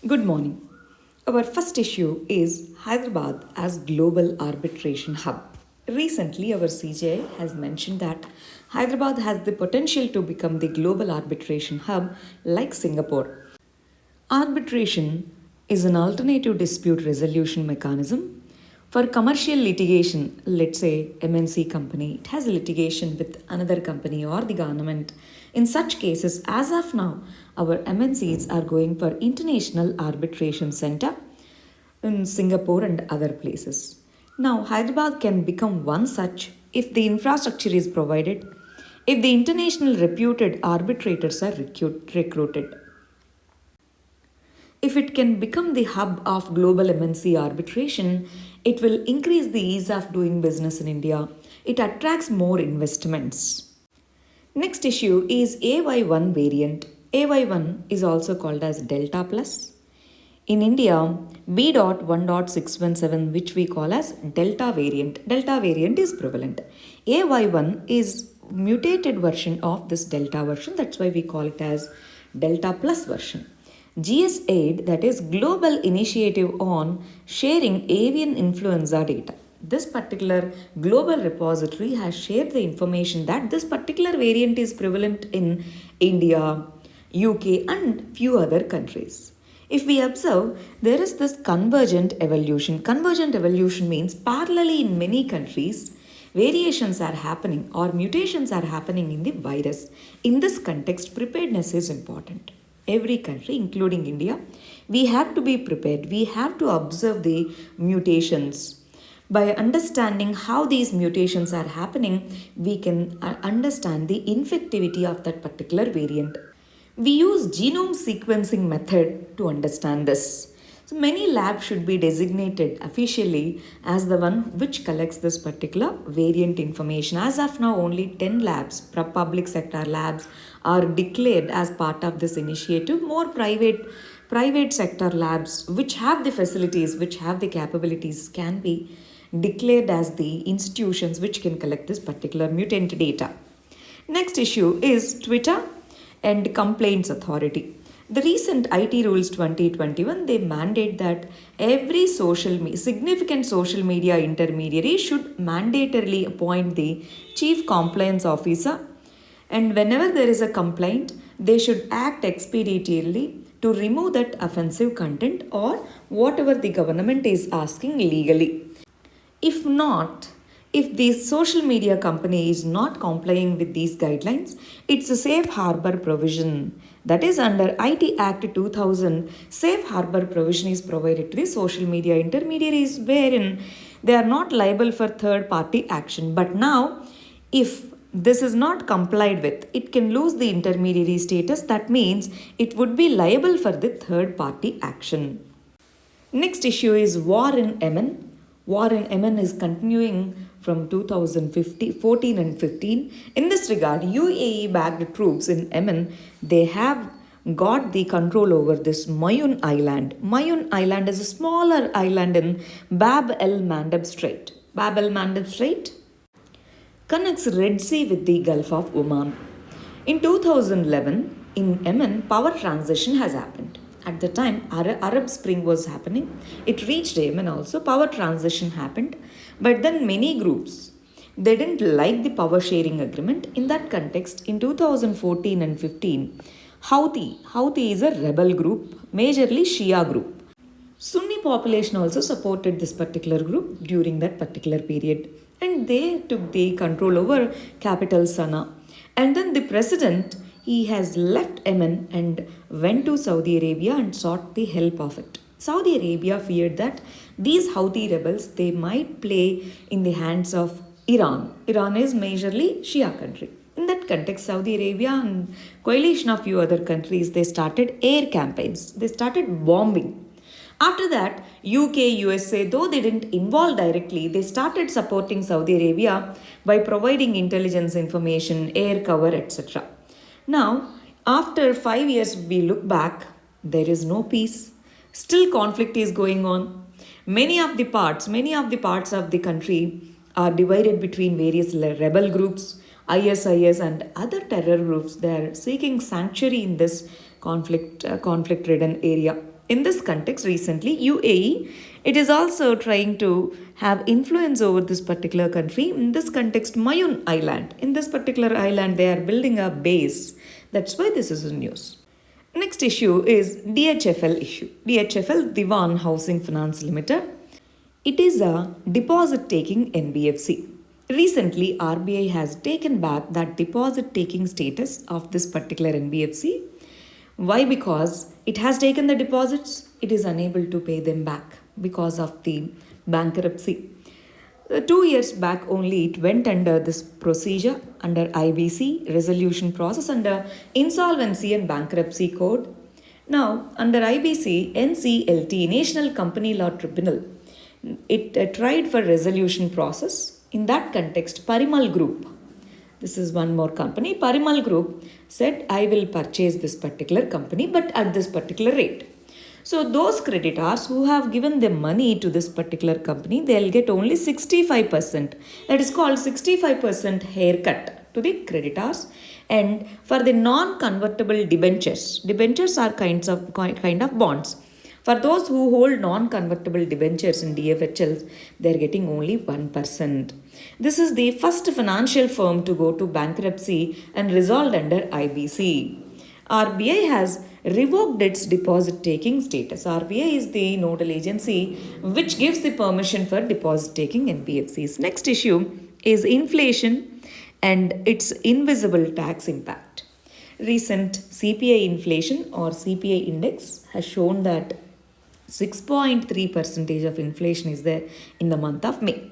Good morning. Our first issue is Hyderabad as global arbitration hub. Recently, our CJ has mentioned that Hyderabad has the potential to become the global arbitration hub like Singapore. Arbitration is an alternative dispute resolution mechanism for commercial litigation. Let's say MNC company, it has litigation with another company or the government. In such cases, as of now, our MNCs are going for International Arbitration Center in Singapore and other places. Now, Hyderabad can become one such if the infrastructure is provided, if the international reputed arbitrators are recruited. If it can become the hub of global MNC arbitration, it will increase the ease of doing business in India. It attracts more investments. Next issue is AY1 variant. AY1 is also called as Delta Plus. In India, B.1.617, which we call as Delta variant. Delta variant is prevalent. AY1 is mutated version of this Delta version. That's why we call it as Delta Plus version. GS8, that is Global Initiative on Sharing Avian Influenza Data. This particular global repository has shared the information that this particular variant is prevalent in India, UK, and few other countries. If we observe, there is this convergent evolution. Convergent evolution means parallelly in many countries, variations are happening or mutations are happening in the virus. In this context, preparedness is important. Every country, including India, we have to be prepared. We have to observe the mutations. By understanding how these mutations are happening, we can understand the infectivity of that particular variant. We use genome sequencing method to understand this. So many labs should be designated officially as the one which collects this particular variant information. As of now, only 10 labs, public sector labs, are declared as part of this initiative. More private sector labs which have the facilities, which have the capabilities, can be declared as the institutions which can collect this particular mutant data. Next issue is Twitter and Complaints Authority. The recent IT Rules 2021, they mandate that every significant social media intermediary should mandatorily appoint the chief compliance officer, and whenever there is a complaint, they should act expediently to remove that offensive content or whatever the government is asking legally. If not, if the social media company is not complying with these guidelines, it's a safe harbor provision. That is under IT Act 2000, safe harbor provision is provided to the social media intermediaries wherein they are not liable for third party action. But now, if this is not complied with, it can lose the intermediary status. That means it would be liable for the third party action. Next issue is war in Yemen. War in Yemen is continuing from 2014 and 15. In this regard, UAE-backed troops in Yemen, they have got the control over this Mayun Island. Mayun Island is a smaller island in Bab el-Mandeb Strait. Bab el-Mandeb Strait connects Red Sea with the Gulf of Oman. In 2011, in Yemen, power transition has happened. At the time, Arab Spring was happening. It reached Yemen also. Power transition happened. But then many groups, they didn't like the power sharing agreement. In that context, in 2014 and 15, Houthi is a rebel group, majorly Shia group. Sunni population also supported this particular group during that particular period. And they took the control over capital Sana'a. And then the president, he has left Yemen and went to Saudi Arabia and sought the help of it. Saudi Arabia feared that these Houthi rebels, they might play in the hands of Iran. Iran is majorly Shia country. In that context, Saudi Arabia and coalition of few other countries, they started air campaigns. They started bombing. After that, UK, USA, though they didn't involve directly, they started supporting Saudi Arabia by providing intelligence information, air cover, etc. Now, after 5 years, we look back, there is no peace. Still conflict is going on. Many of the parts of the country are divided between various rebel groups, ISIS and other terror groups. They are seeking sanctuary in this conflict-ridden area. In this context, recently, UAE, it is also trying to have influence over this particular country. In this context, Mayun Island. In this particular island, they are building a base. That's why this is in news. Next issue is DHFL issue. DHFL, Diwan Housing Finance Limited. It is a deposit taking NBFC. Recently, RBI has taken back that deposit taking status of this particular NBFC. Why? Because it has taken the deposits, it is unable to pay them back because of the bankruptcy. 2 years back only, it went under this procedure under IBC resolution process under Insolvency and Bankruptcy Code. Now, under IBC, NCLT, National Company Law Tribunal, it tried for resolution process. In that context, Parimal Group, this is one more company, Parimal Group said, I will purchase this particular company but at this particular rate. So those creditors who have given the money to this particular company, they'll get only 65%. That is called 65% haircut to the creditors. And for the non-convertible debentures, debentures are kind of bonds. For those who hold non-convertible debentures in DFHLs, they are getting only 1%. This is the first financial firm to go to bankruptcy and resolved under IBC. RBI has revoked its deposit taking status. RBI is the nodal agency which gives the permission for deposit taking NBFCs. Next issue is inflation and its invisible tax impact. Recent CPI inflation or CPI index has shown that 6.3% of inflation is there in the month of May.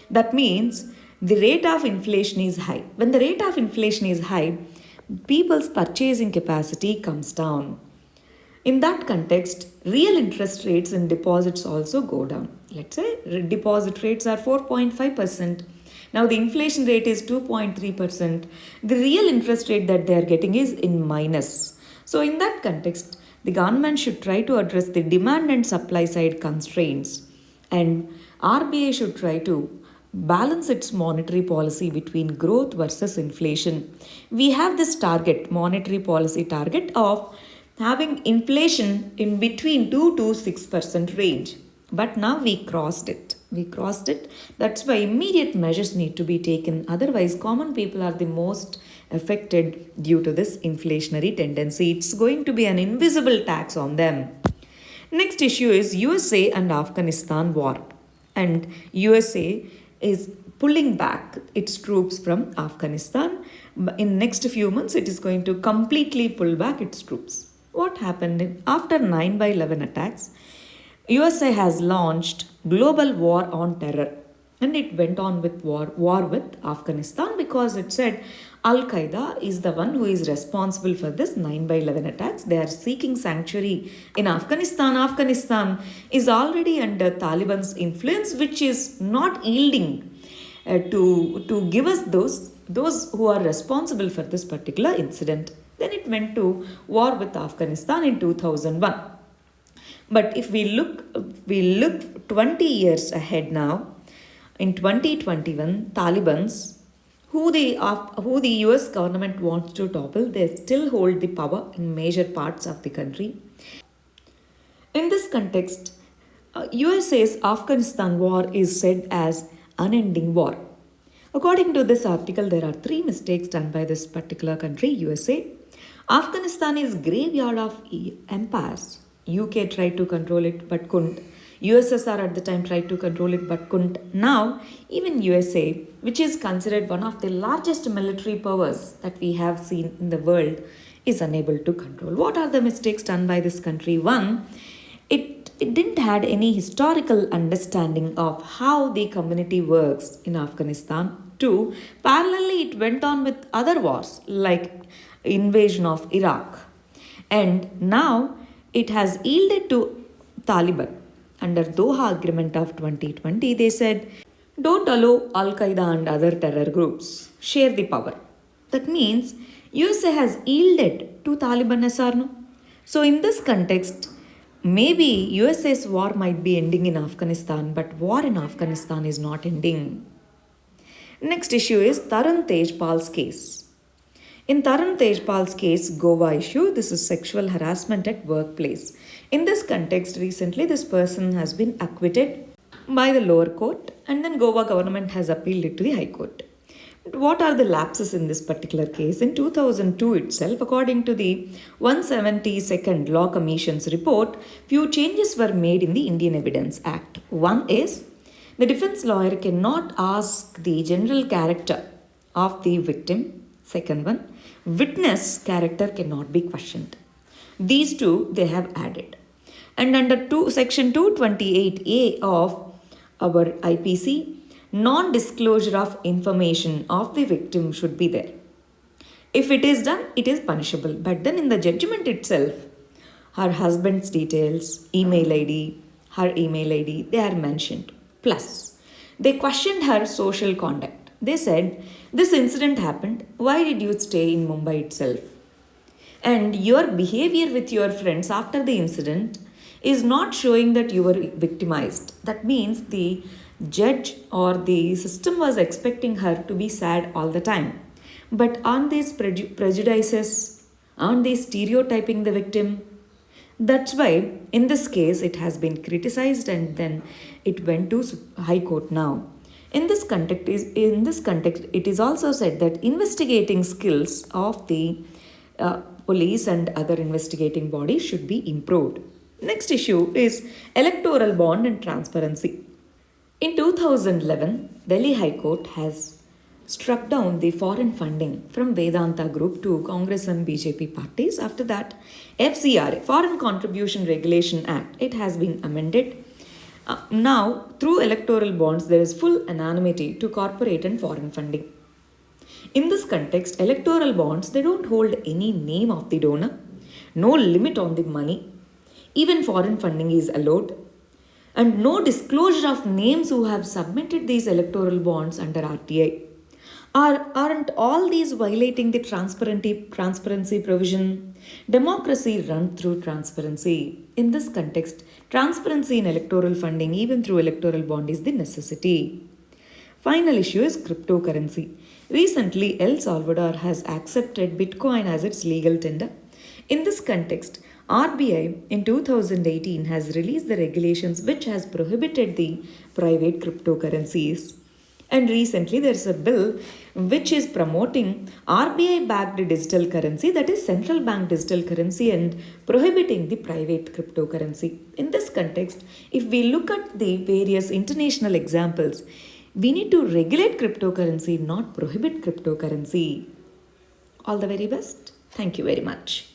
That means the rate of inflation is high. When the rate of inflation is high, people's purchasing capacity comes down. In that context, real interest rates and deposits also go down. Let's say deposit rates are 4.5%. Now the inflation rate is 2.3%. The real interest rate that they are getting is in minus. So in that context, the government should try to address the demand and supply side constraints, and RBI should try to balance its monetary policy between growth versus inflation. We have this target, monetary policy target of having inflation in between 2 to 6% range. But now we crossed it. That's why immediate measures need to be taken. Otherwise, common people are the most affected due to this inflationary tendency. It's going to be an invisible tax on them. Next issue is USA and Afghanistan war. And USA is pulling back its troops from Afghanistan. In next few months, it is going to completely pull back its troops. What happened after 9/11 attacks? USA has launched global war on terror, and it went on with war with Afghanistan because it said Al-Qaeda is the one who is responsible for this 9/11 attacks. They are seeking sanctuary in Afghanistan. Afghanistan is already under Taliban's influence, which is not yielding to give us those who are responsible for this particular incident. Then it went to war with Afghanistan in 2001. But if we look 20 years ahead now, in 2021, Taliban's, who the US government wants to topple, they still hold the power in major parts of the country. In this context, USA's Afghanistan war is said as unending war. According to this article, there are 3 mistakes done by this particular country, USA. Afghanistan is graveyard of empires. UK tried to control it but couldn't. USSR at the time tried to control it but couldn't. Now, even USA, which is considered one of the largest military powers that we have seen in the world, is unable to control. What are the mistakes done by this country? One, it didn't had any historical understanding of how the community works in Afghanistan. Two, parallelly it went on with other wars like invasion of Iraq. And now it has yielded to Taliban. Under Doha Agreement of 2020, they said, don't allow Al-Qaeda and other terror groups share the power. That means USA has yielded to Taliban SR. So in this context, maybe USA's war might be ending in Afghanistan, but war in Afghanistan is not ending. Next issue is Tarun Tejpal's case. In Tarun Tejpal's case, Goa issue, this is sexual harassment at workplace. In this context, recently this person has been acquitted by the lower court, and then Goa government has appealed it to the High Court. But what are the lapses in this particular case? In 2002 itself, according to the 172nd Law Commission's report, few changes were made in the Indian Evidence Act. One is the defense lawyer cannot ask the general character of the victim. Second one, witness character cannot be questioned. These two they have added. And under section 228A of our IPC, non-disclosure of information of the victim should be there. If it is done, it is punishable. But then in the judgment itself, her husband's details, email ID, her email ID, they are mentioned. Plus, they questioned her social conduct. They said, this incident happened. Why did you stay in Mumbai itself? And your behavior with your friends after the incident is not showing that you were victimized. That means the judge or the system was expecting her to be sad all the time. But aren't these prejudices? Aren't they stereotyping the victim? That's why in this case it has been criticized and then it went to High Court now. In this context, it is also said that investigating skills of the police and other investigating bodies should be improved. Next issue is electoral bond and transparency. In 2011, Delhi High Court has struck down the foreign funding from Vedanta Group to Congress and BJP parties. After that, FCRA, Foreign Contribution Regulation Act, it has been amended. Now, through electoral bonds, there is full anonymity to corporate and foreign funding. In this context, electoral bonds, they don't hold any name of the donor, no limit on the money. Even foreign funding is allowed, and no disclosure of names who have submitted these electoral bonds under RTI. Aren't all these violating the transparency provision? Democracy runs through transparency. In this context, transparency in electoral funding, even through electoral bond, is the necessity. Final issue is cryptocurrency. Recently, El Salvador has accepted Bitcoin as its legal tender. In this context, RBI in 2018 has released the regulations which has prohibited the private cryptocurrencies. And recently there is a bill which is promoting RBI backed digital currency, that is central bank digital currency, and prohibiting the private cryptocurrency. In this context, if we look at the various international examples, we need to regulate cryptocurrency, not prohibit cryptocurrency. All the very best. Thank you very much.